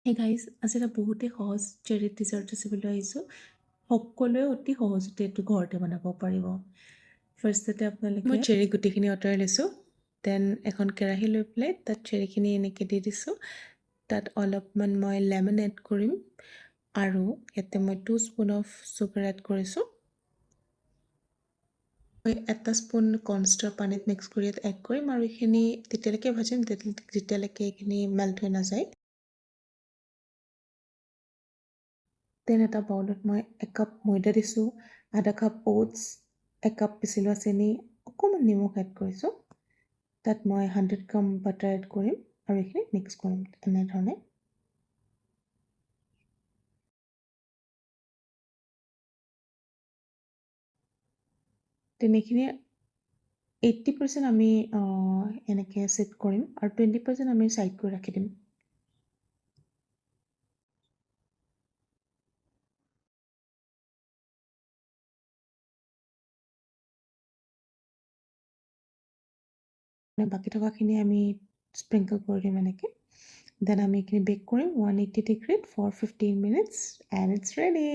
Hey guys, আজি এটা বহুতেই সহজ চেৰি ডিজাৰ্ট ৰেচিপি লৈ আহিছোঁ। সকলোৱে অতি সহজতে এইটো ঘৰতে বনাব পাৰিব। ফাৰ্ষ্টতে আপোনালোকে মই চেৰি গুটিখিনি আঁতৰাই লৈছোঁ। দেন এখন কেৰাহী লৈ পেলাই তাত চেৰিখিনি এনেকৈ দি দিছোঁ। তাত অলপমান মই লেমন এড কৰিম আৰু ইয়াতে মই 2 স্পুন অফ চুগাৰ এড কৰিছোঁ। মই 1 স্পুন কৰ্ণষ্টাৰ পানীত মিক্স কৰি এড কৰিম আৰু এইখিনি তেতিয়ালৈকে ভাজিম যেতিয়ালৈকে এইখিনি মেল্ট হৈ নাযায়। দেন এটা বাউলত মই 1 কাপ ময়দা দিছোঁ, আধা কাপ অ'টছ, 1 কাপ পিছি লোৱা চেনি, অকণমান নিমখ এড কৰিছোঁ। তাত মই 100 গ্ৰাম বাটাৰ এড কৰিম আৰু এইখিনি মিক্স কৰিম এনেধৰণে। এইখিনি 80% আমি এনেকৈ ছেট কৰিম আৰু 20% আমি ছাইড কৰি ৰাখি দিম। বাকী থকাখিনি আমি স্প্ৰিংকল কৰি দিম এনেকৈ। দেন আমি এইখিনি বেক কৰিম 180 ডিগ্ৰীত for 15 minutes and it's ready.